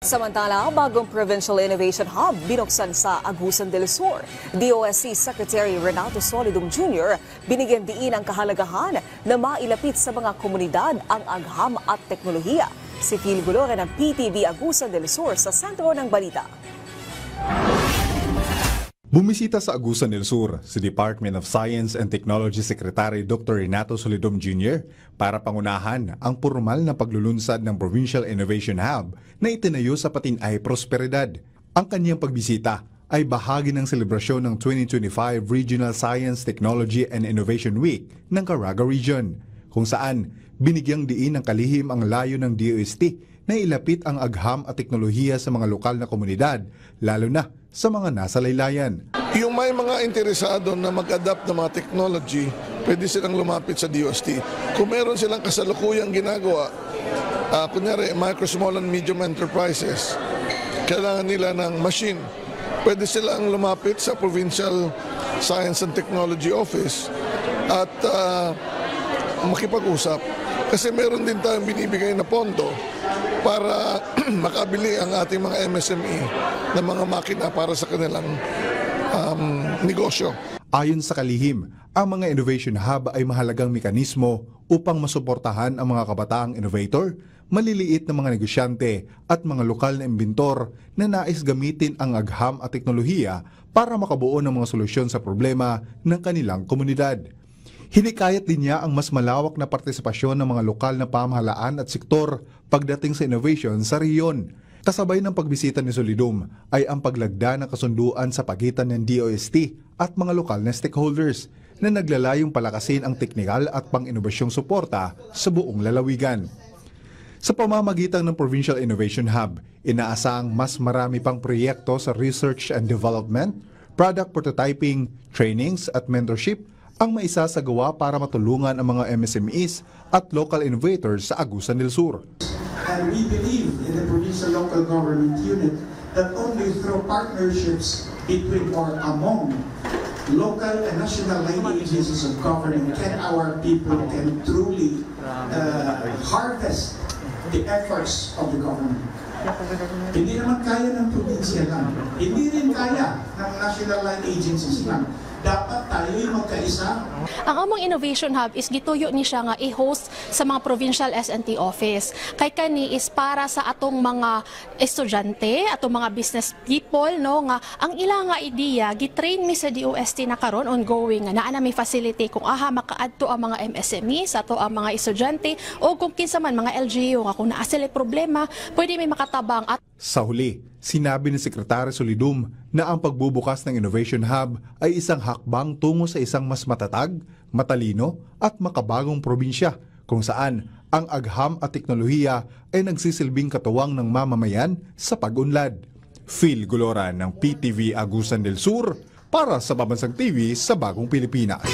Samantala, bagong Provincial Innovation Hub binuksan sa Agusan del Sur. DOST Secretary Renato Solidum Jr. binigyan diin ang kahalagahan na mailapit sa mga komunidad ang agham at teknolohiya. Si Phil Gulore ng PTV Agusan del Sur sa sentro ng balita. Bumisita sa Agusan del Sur si Department of Science and Technology Secretary Dr. Renato Solidum Jr. para pangunahan ang formal na paglulunsad ng Provincial Innovation Hub na itinayo sa Patinay Prosperidad. Ang kanyang pagbisita ay bahagi ng selebrasyon ng 2025 Regional Science, Technology and Innovation Week ng Caraga Region, kung saan binigyang diin ng kalihim ang layo ng DOST na ilapit ang agham at teknolohiya sa mga lokal na komunidad, lalo na sa mga nasa laylayan. Yung may mga interesado na mag-adapt ng mga technology, pwede silang lumapit sa DOST. Kung meron silang kasalukuyang ginagawa, kunyari micro, small and medium enterprises, kailangan nila ng machine, pwede silang lumapit sa Provincial Science and Technology Office at makipag-usap. Kasi meron din tayong binibigay na pondo para makabili ang ating mga MSME ng mga makina para sa kanilang negosyo. Ayon sa kalihim, ang mga Innovation Hub ay mahalagang mekanismo upang masuportahan ang mga kabataang innovator, maliliit na mga negosyante at mga lokal na imbintor na nais gamitin ang agham at teknolohiya para makabuo ng mga solusyon sa problema ng kanilang komunidad. Hinikayat din niya ang mas malawak na partisipasyon ng mga lokal na pamahalaan at sektor pagdating sa innovation sa rehiyon. Kasabay ng pagbisita ni Solidum ay ang paglagda ng kasunduan sa pagitan ng DOST at mga lokal na stakeholders na naglalayong palakasin ang teknikal at pang-inobasyong suporta sa buong lalawigan. Sa pamamagitan ng Provincial Innovation Hub, inaasang mas marami pang proyekto sa research and development, product prototyping, trainings at mentorship ang maisasagawa para matulungan ang mga MSMEs at local innovators sa Agusan del Sur. And we believe in the provincial local government unit that only through partnerships between or among local and national line agencies of government can our people can truly harvest the efforts of the government. Hindi naman kaya ng probinsya lang. Hindi rin kaya ng national line agencies lang. Dapat tayo'y magkaisa. Ang among Innovation Hub is gituyo ni siya nga i-host sa mga provincial S&T office. Kay kani is para sa atong mga estudyante, atong mga business people, no, nga ang ilang nga idea gitrain mi sa DOST na karon ongoing nga naa mi facility kung aha makaadto ang mga MSME sa ato ang mga estudyante o kung kinsa man mga LGU nga kung naa sila problema, pwede may makatabang. At sa huli, sinabi ni Sekretary Solidum na ang pagbubukas ng Innovation Hub ay isang hakbang tungo sa isang mas matatag, matalino at makabagong probinsya kung saan ang agham at teknolohiya ay nagsisilbing katuwang ng mamamayan sa pag-unlad. Phil Gulore ng PTV Agusan del Sur para sa Pambansang TV sa Bagong Pilipinas.